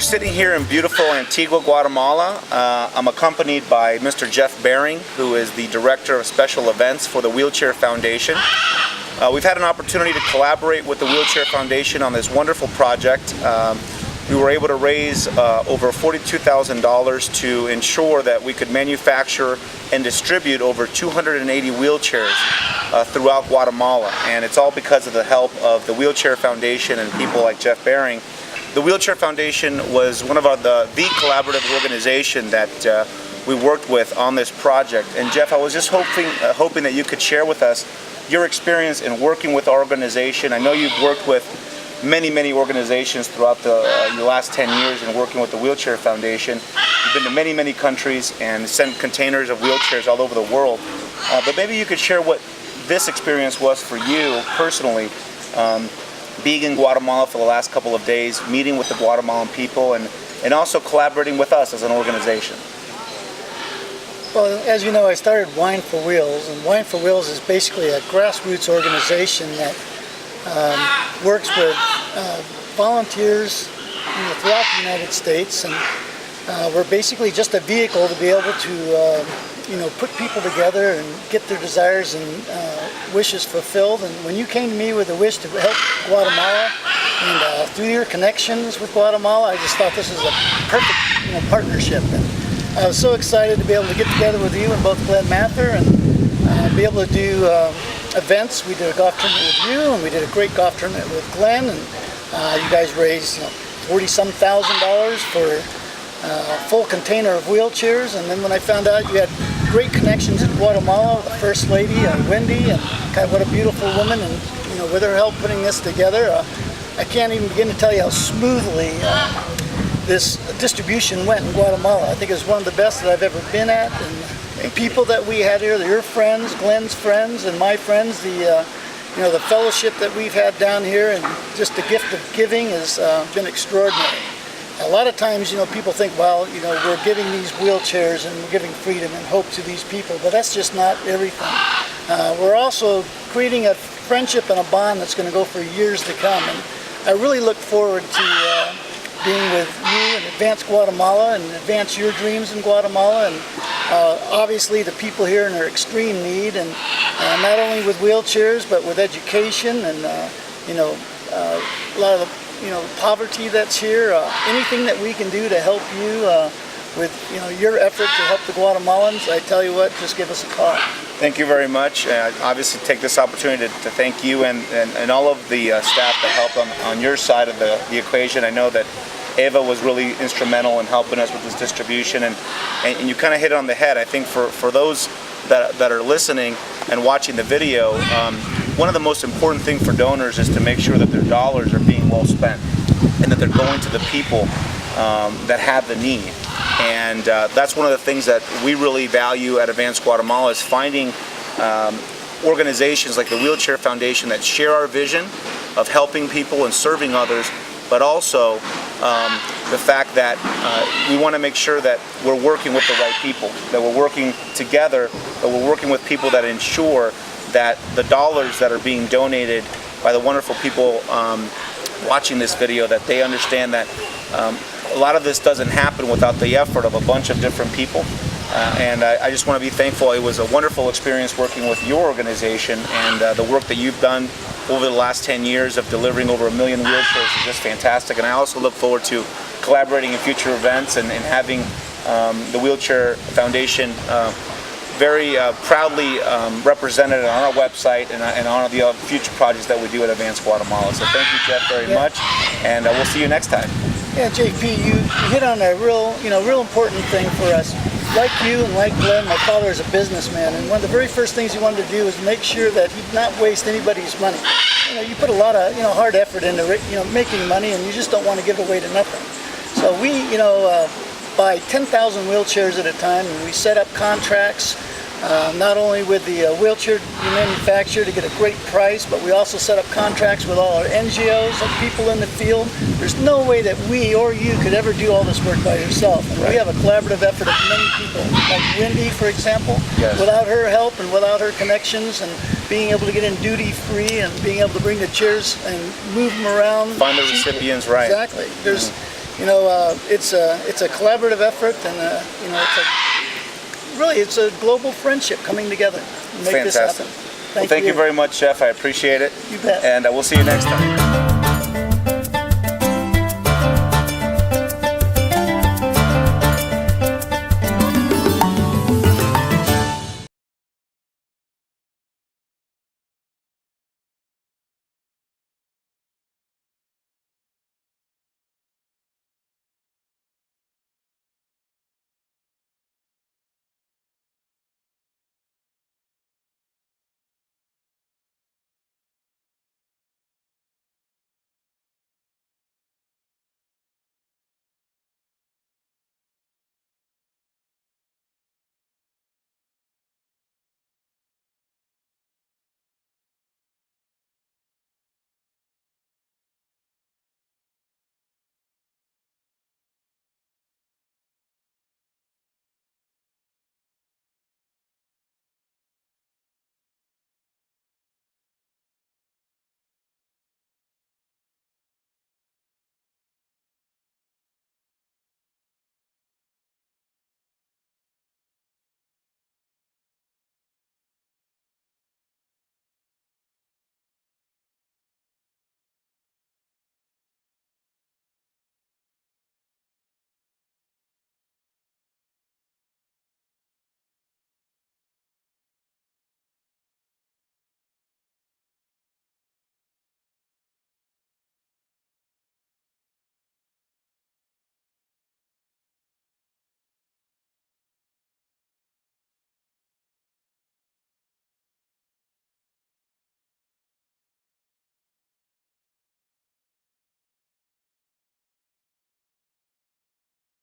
sitting here in beautiful Antigua, Guatemala. I'm accompanied by Mr. Jeff Behring, who is the Director of Special Events for the Wheelchair Foundation. We've had an opportunity to collaborate with the Wheelchair Foundation on this wonderful project. We were able to raise over $42,000 to ensure that we could manufacture and distribute over 280 wheelchairs throughout Guatemala. And it's all because of the help of the Wheelchair Foundation and people like Jeff Behring. The Wheelchair Foundation was one of the collaborative organization that we worked with on this project. And Jeff, I was just hoping that you could share with us your experience in working with our organization. I know you've worked with many organizations throughout the last 10 years in working with the Wheelchair Foundation. You've been to many countries and sent containers of wheelchairs all over the world. But maybe you could share what this experience was for you personally, being in Guatemala for the last couple of days, meeting with the Guatemalan people, and also collaborating with us as an organization. Well, as you know, I started Wine for Wheels, and Wine for Wheels is basically a grassroots organization that works with volunteers throughout the United States, and we're basically just a vehicle to be able to put people together and get their desires and wishes fulfilled. And when you came to me with a wish to help Guatemala, and through your connections with Guatemala, I just thought this was a perfect partnership. And I was so excited to be able to get together with you and both Glenn Mather and be able to do events. We did a golf tournament with you, and we did a great golf tournament with Glenn, and you guys raised $40-some thousand for a full container of wheelchairs. And then when I found out you had great connections in Guatemala with the First Lady, Wendy, and kind of what a beautiful woman, and with her help putting this together, I can't even begin to tell you how smoothly this distribution went in Guatemala. I think it was one of the best that I've ever been at, and people that we had here, your friends, Glenn's friends, and my friends, the fellowship that we've had down here, and just the gift of giving has been extraordinary. A lot of times, people think, well, we're giving these wheelchairs and we're giving freedom and hope to these people, but that's just not everything. We're also creating a friendship and a bond that's going to go for years to come, and I really look forward to being with you and advance Guatemala and advance your dreams in Guatemala, and obviously the people here in their extreme need, and not only with wheelchairs but with education and a lot of the poverty that's here. Anything that we can do to help you with your effort to help the Guatemalans, I tell you what, just give us a call. Thank you very much. Obviously take this opportunity to thank you and all of the staff that helped on your side of the equation. I know that Eva was really instrumental in helping us with this distribution, and you kind of hit it on the head. I think for those that are listening and watching the video, one of the most important things for donors is to make sure that their dollars are being well spent and that they're going to the people that have the need. And that's one of the things that we really value at Advance Guatemala, is finding organizations like the Wheelchair Foundation that share our vision of helping people and serving others, but also the fact that we want to make sure that we're working with the right people, that we're working together, that we're working with people that ensure that the dollars that are being donated by the wonderful people watching this video, that they understand that a lot of this doesn't happen without the effort of a bunch of different people. And I just want to be thankful. It was a wonderful experience working with your organization, and the work that you've done over the last 10 years of delivering over 1 million wheelchairs is just fantastic. And I also look forward to collaborating in future events and having the Wheelchair Foundation very proudly represented on our website and on the future projects that we do at Advance Guatemala. So thank you, Jeff, very much, and we'll see you next time. Yeah, JP, you hit on a real important thing for us. Like you and like Glenn, my father is a businessman, and one of the very first things he wanted to do was make sure that he'd not waste anybody's money. You put a lot of hard effort into making money, and you just don't want to give it away to nothing. So we buy 10,000 wheelchairs at a time, and we set up contracts not only with the wheelchair manufacturer to get a great price, but we also set up contracts with all our NGOs and people in the field. There's no way that we or you could ever do all this work by yourself. And we have a collaborative effort of many people, like Wendy, for example. Yes. Without her help and without her connections and being able to get in duty free and being able to bring the chairs and move them around. Find the recipients, right. Exactly. There's you know, it's a collaborative effort, and you know, it's a global friendship coming together to make this happen. Well, thank you very much, Jeff. I appreciate it. You bet. And we'll see you next time.